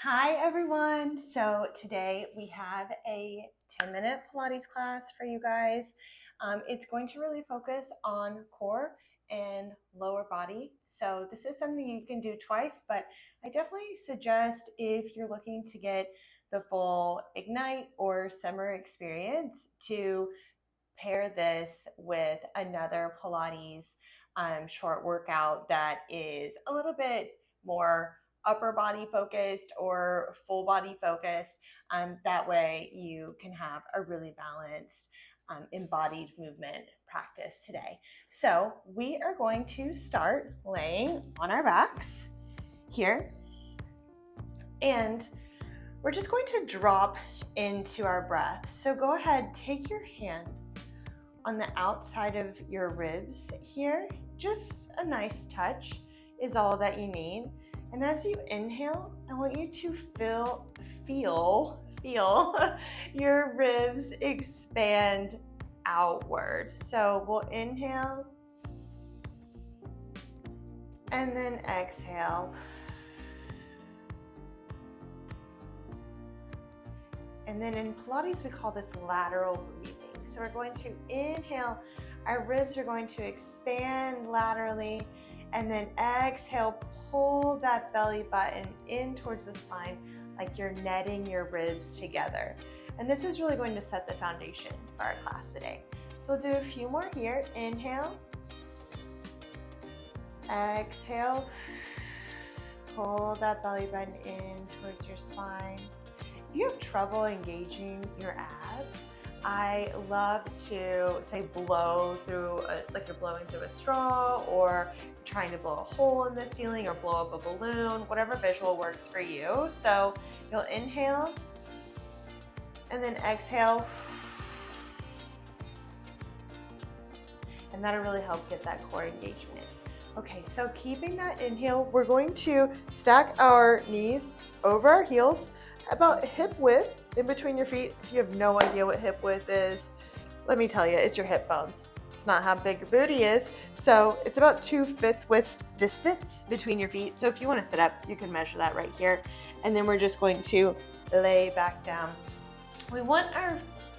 Hi everyone. So today we have a 10-minute Pilates class for you guys. It's going to really focus on core and lower body. So this is something you can do twice, but I definitely suggest if you're looking to get the full Ignite or summer experience to pair this with another Pilates short workout that is a little bit more upper body focused or full body focused. That way you can have a really balanced embodied movement practice today. So we are going to start laying on our backs here, and we're just going to drop into our breath. So go ahead, take your hands on the outside of your ribs here. Just a nice touch is all that you need. And as you inhale, I want you to feel your ribs expand outward. So we'll inhale and then exhale. And then in Pilates, we call this lateral breathing. So we're going to inhale, our ribs are going to expand laterally, and then exhale, pull that belly button in towards the spine like you're netting your ribs together. And this is really going to set the foundation for our class today. So we'll do a few more here. Inhale, exhale, pull that belly button in towards your spine. If you have trouble engaging your abs, I love to say blow through, like you're blowing through a straw, or trying to blow a hole in the ceiling, or blow up a balloon, whatever visual works for you. So you'll inhale and then exhale, and that'll really help get that core engagement. Okay, so keeping that inhale, we're going to stack our knees over our heels, about hip width in between your feet. If you have no idea what hip width is, let me tell you, it's your hip bones. It's not how big your booty is. So it's about 2/5 width distance between your feet. So if you want to sit up, you can measure that right here. And then we're just going to lay back down. We want our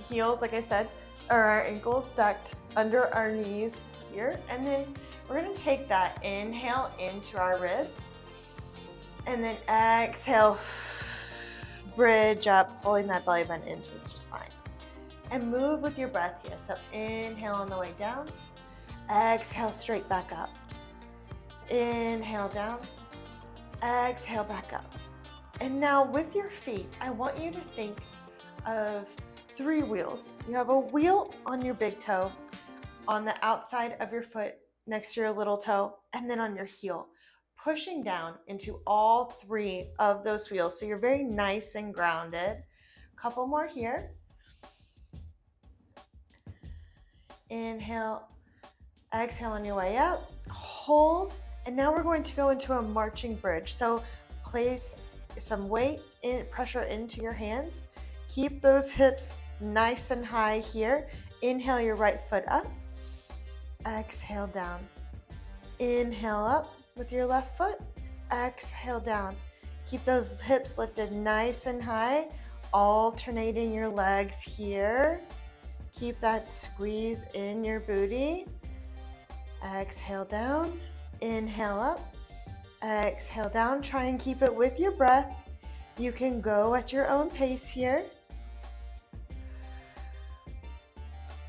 heels, like I said, or our ankles stacked under our knees here. And then we're going to take that inhale into our ribs. And then exhale, bridge up, pulling that belly button into your spine. And move with your breath here. So inhale on the way down, exhale straight back up. Inhale down, exhale back up. And now with your feet, I want you to think of 3 wheels. You have a wheel on your big toe, on the outside of your foot next to your little toe, and then on your heel, pushing down into all 3 of those wheels. So you're very nice and grounded. Couple more here. Inhale, exhale on your way up, hold, and now we're going to go into a marching bridge. So place some weight, pressure into your hands. Keep those hips nice and high here. Inhale your right foot up, exhale down. Inhale up with your left foot, exhale down. Keep those hips lifted nice and high, alternating your legs here. Keep that squeeze in your booty. Exhale down, inhale up, exhale down. Try and keep it with your breath. You can go at your own pace here.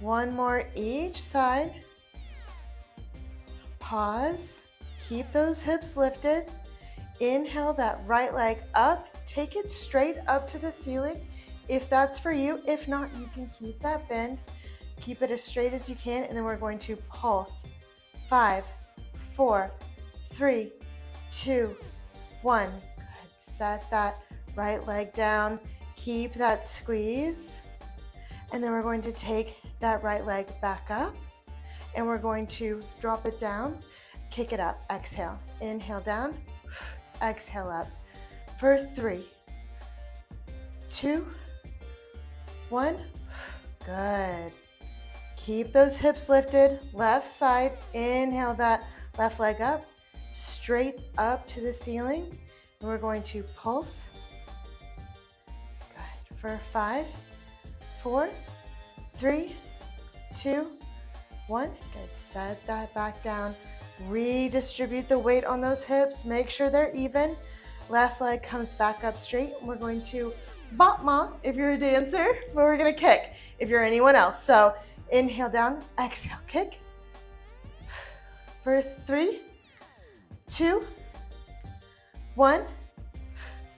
One more each side. Pause. Keep those hips lifted. Inhale that right leg up. Take it straight up to the ceiling if that's for you. If not, you can keep that bend. Keep it as straight as you can, and then we're going to pulse. 5, 4, 3, 2, 1. Good. Set that right leg down. Keep that squeeze. And then we're going to take that right leg back up, and we're going to drop it down. Kick it up. Exhale. Inhale down. Exhale up. For 3, 2, 1. Good. Keep those hips lifted. Left side. Inhale that left leg up. Straight up to the ceiling. And we're going to pulse. for 5, 4, 3, 2, 1. Good. Set that back down. Redistribute the weight on those hips. Make sure they're even. Left leg comes back up straight. We're going to bop ma if you're a dancer, but we're going to kick if you're anyone else. So inhale down, exhale, kick. For 3, 2, 1.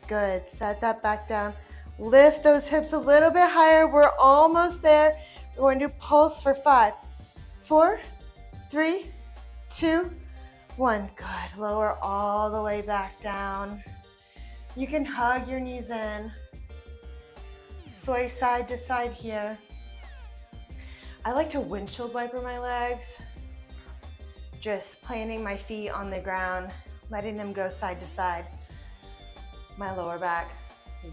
Good. Set that back down. Lift those hips a little bit higher. We're almost there. We're going to pulse for 5, 4, 3, 2, 1. Good. Lower all the way back down. You can hug your knees in. Sway side to side here. I like to windshield wiper my legs. Just planting my feet on the ground, letting them go side to side. My lower back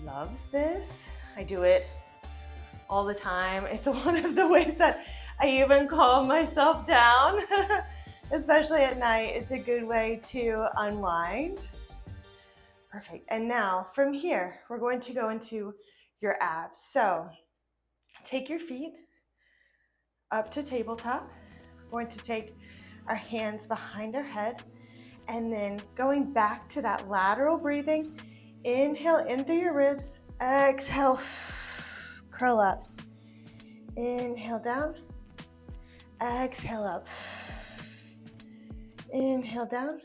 loves this. I do it all the time. It's one of the ways that I even calm myself down, especially at night. It's a good way to unwind. Perfect. And now from here, we're going to go into your abs. So take your feet up to tabletop. We're going to take our hands behind our head, and then going back to that lateral breathing. Inhale in through your ribs. Exhale, curl up. Inhale down. Exhale up. Inhale down.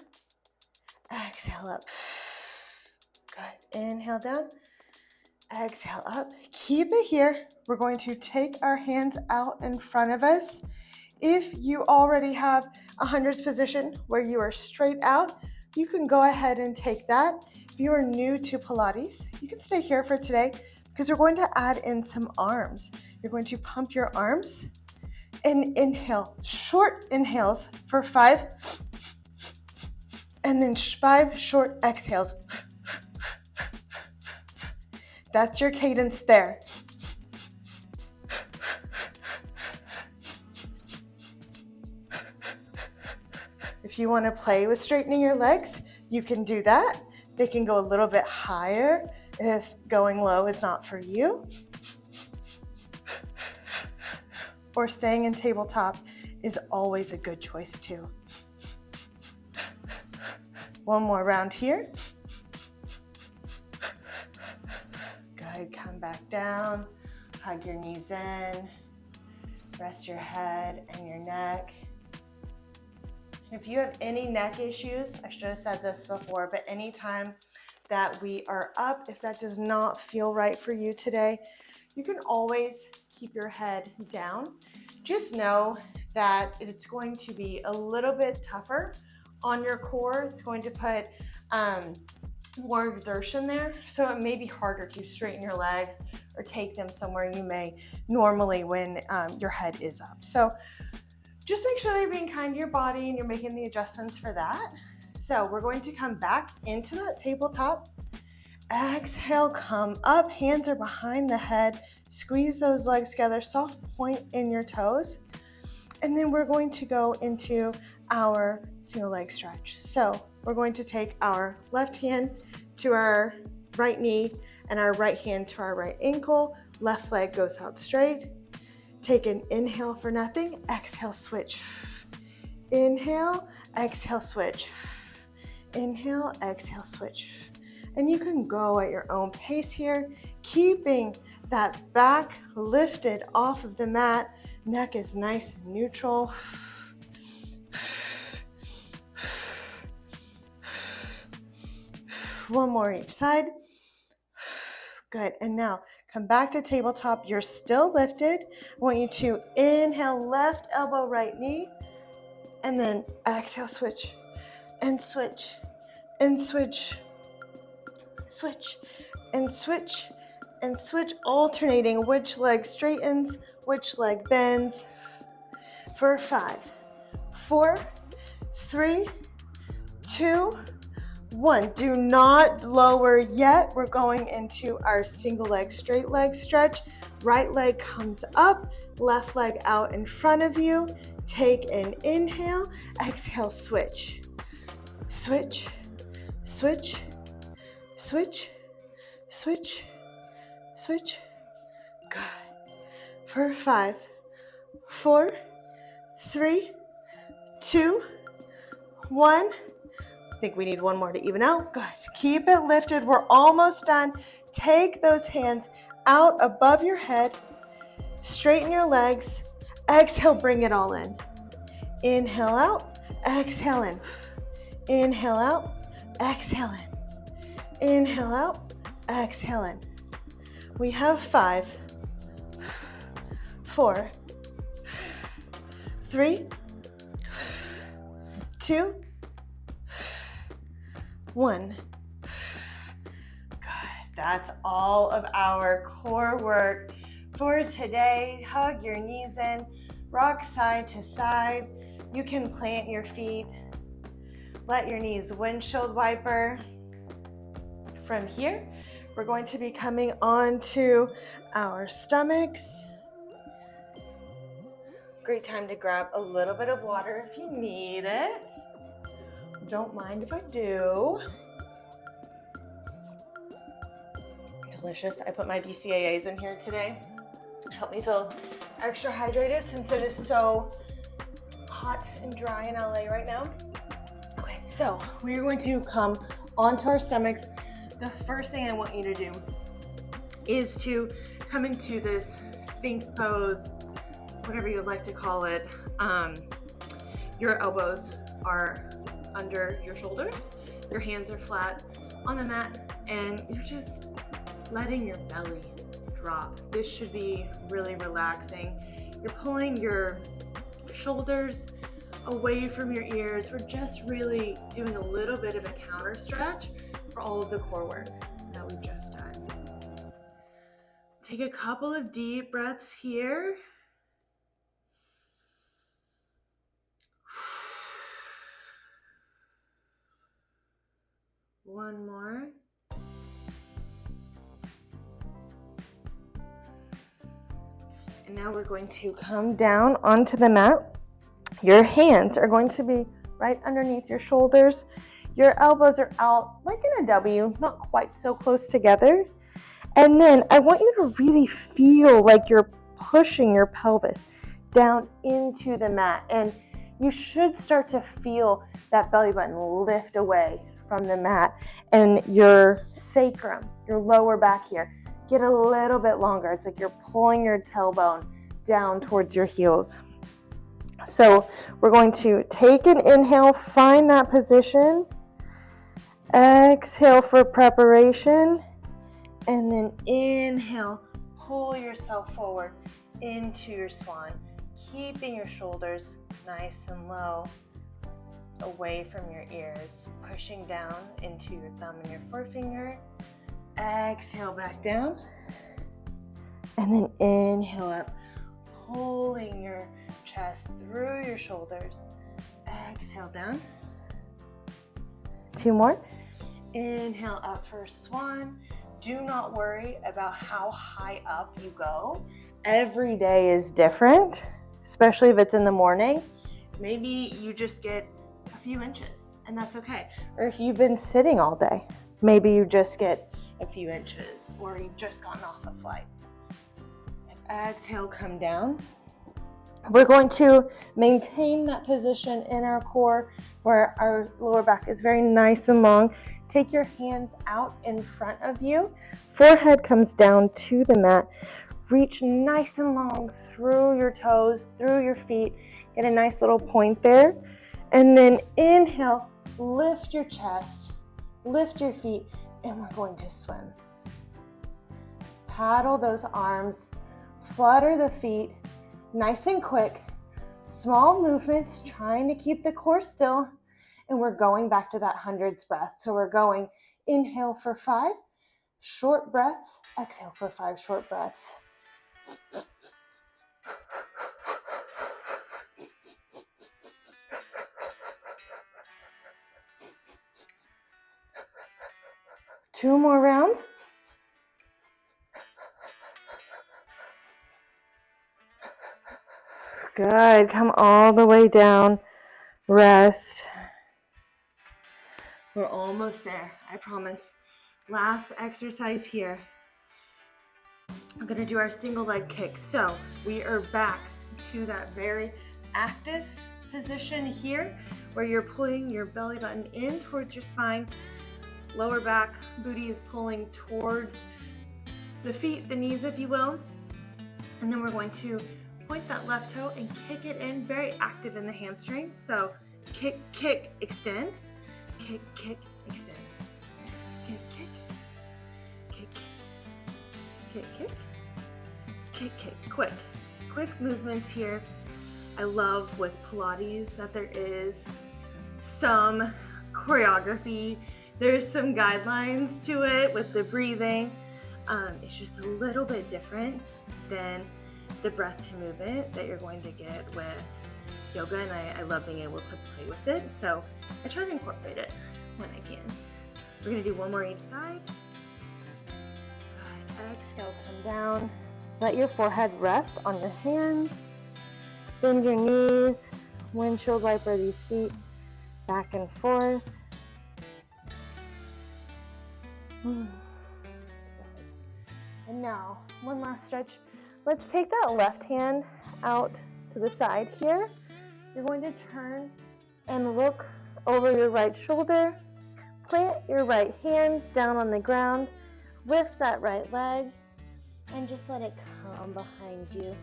Exhale up. Good. Inhale down. Exhale up. Keep it here. We're going to take our hands out in front of us. If you already have a hundreds position where you are straight out, you can go ahead and take that. If you are new to Pilates, you can stay here for today because we're going to add in some arms. You're going to pump your arms and inhale, short inhales for 5, and then 5 short exhales. That's your cadence there. If you want to play with straightening your legs, you can do that. They can go a little bit higher if going low is not for you. Or staying in tabletop is always a good choice too. One more round here. Good, come back down, hug your knees in, rest your head and your neck. If you have any neck issues, I should have said this before, but anytime that we are up, if that does not feel right for you today, you can always keep your head down. Just know that it's going to be a little bit tougher on your core. It's going to put more exertion there, so it may be harder to straighten your legs or take them somewhere you may normally when your head is up. So just make sure you're being kind to your body and you're making the adjustments for that. So we're going to come back into that tabletop. Exhale, come up, hands are behind the head. Squeeze those legs together, soft point in your toes. And then we're going to go into our single leg stretch. So we're going to take our left hand to our right knee and our right hand to our right ankle. Left leg goes out straight. Take an inhale for nothing. Exhale, switch. Inhale, exhale, switch. Inhale, exhale, switch. And you can go at your own pace here, keeping that back lifted off of the mat. Neck is nice and neutral. One more each side. Good. And now come back to tabletop. You're still lifted. I want you to inhale, left elbow, right knee, and then exhale, switch, and switch, and switch, switch, and switch, and switch, alternating which leg straightens, which leg bends. For 5, 4, 3, 2, 1. Do not lower yet. We're going into our single leg, straight leg stretch. Right leg comes up, left leg out in front of you. Take an inhale, exhale, switch, switch, switch, switch, switch, switch, Good. For 5, 4, 3, 2, 1. I think we need one more to even out. Good. Keep it lifted. We're almost done. Take those hands out above your head. Straighten your legs. Exhale, bring it all in. Inhale out. Exhale in. Inhale out. Exhale in. Inhale out. Exhale in. We have 5, 4, 3, 2, 1. Good. That's all of our core work for today. Hug your knees in, rock side to side. You can plant your feet. Let your knees windshield wiper. From here, we're going to be coming onto our stomachs. Great time to grab a little bit of water if you need it. Don't mind if I do. Delicious. I put my BCAAs in here today. Help me feel extra hydrated since it is so hot and dry in LA right now. Okay, so we're going to come onto our stomachs. The first thing I want you to do is to come into this Sphinx pose, whatever you'd like to call it. Your elbows are under your shoulders, your hands are flat on the mat, and you're just letting your belly drop. This should be really relaxing. You're pulling your shoulders away from your ears. We're just really doing a little bit of a counter stretch for all of the core work that we've just done. Take a couple of deep breaths here. One more. And now we're going to come down onto the mat. Your hands are going to be right underneath your shoulders. Your elbows are out like in a W, not quite so close together. And then I want you to really feel like you're pushing your pelvis down into the mat. And you should start to feel that belly button lift away from the mat, and your sacrum, your lower back here, get a little bit longer. It's like you're pulling your tailbone down towards your heels. So we're going to take an inhale, find that position. Exhale for preparation. And then inhale, pull yourself forward into your swan, keeping your shoulders nice and low, away from your ears, pushing down into your thumb and your forefinger. Exhale back down, and then inhale up, pulling your chest through your shoulders. Exhale down. 2 more. Inhale up for swan. Do not worry about how high up you go. Every day is different, especially if it's in the morning. Maybe you just get a few inches, and that's okay. Or if you've been sitting all day, maybe you just get a few inches, or you've just gotten off a flight. Exhale, come down. We're going to maintain that position in our core where our lower back is very nice and long. Take your hands out in front of you. Forehead comes down to the mat. Reach nice and long through your toes, through your feet. Get a nice little point there. And then inhale, lift your chest, lift your feet, and we're going to swim. Paddle those arms, flutter the feet, nice and quick. Small movements, trying to keep the core still. And we're going back to that hundreds breath. So we're going inhale for 5, short breaths, exhale for 5 short breaths. Two more rounds. Good. Come all the way down. Rest. We're almost there, I promise. Last exercise here. we're gonna do our single leg kick. So we are back to that very active position here where you're pulling your belly button in towards your spine, lower back, booty is pulling towards the feet, the knees, if you will. And then we're going to point that left toe and kick it in, very active in the hamstring. So kick, kick, extend, kick, kick, extend, kick, kick, kick, kick, kick, kick, kick, quick movements here. I love with Pilates that there is some choreography. There's some guidelines to it with the breathing. It's just a little bit different than the breath to movement that you're going to get with yoga, and I love being able to play with it, so I try to incorporate it when I can. We're gonna do one more each side. Good. Exhale, come down. Let your forehead rest on your hands. Bend your knees, windshield wiper these feet back and forth. And now, one last stretch. Let's take that left hand out to the side here. You're going to turn and look over your right shoulder. Plant your right hand down on the ground. Lift that right leg and just let it come behind you.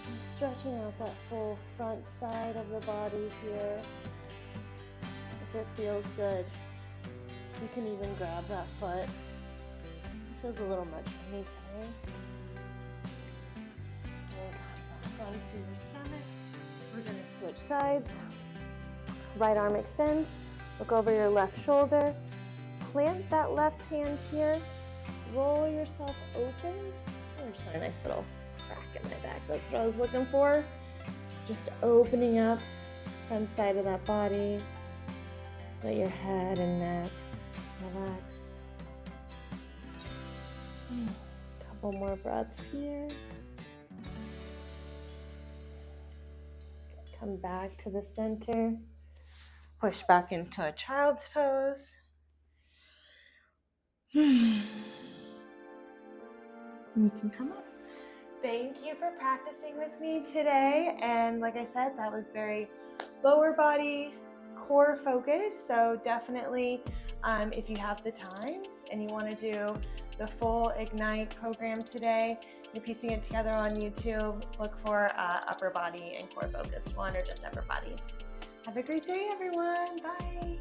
You're stretching out that full front side of the body here. If it feels good, you can even grab that foot. It feels a little much for me today. And come back onto your stomach. We're going to switch sides. Right arm extends. Look over your left shoulder. Plant that left hand here. Roll yourself open. There's a nice little crack in my back. That's what I was looking for. Just opening up front side of that body. Let your head and neck relax. Couple more breaths here. Come back to the center. Push back into a child's pose. You can come up. Thank you for practicing with me today. And like I said, that was very lower body, core focus. So definitely, if you have the time and you want to do the full Ignite program today, you're piecing it together on YouTube, look for upper body and core focused one or just upper body. Have a great day, everyone. Bye.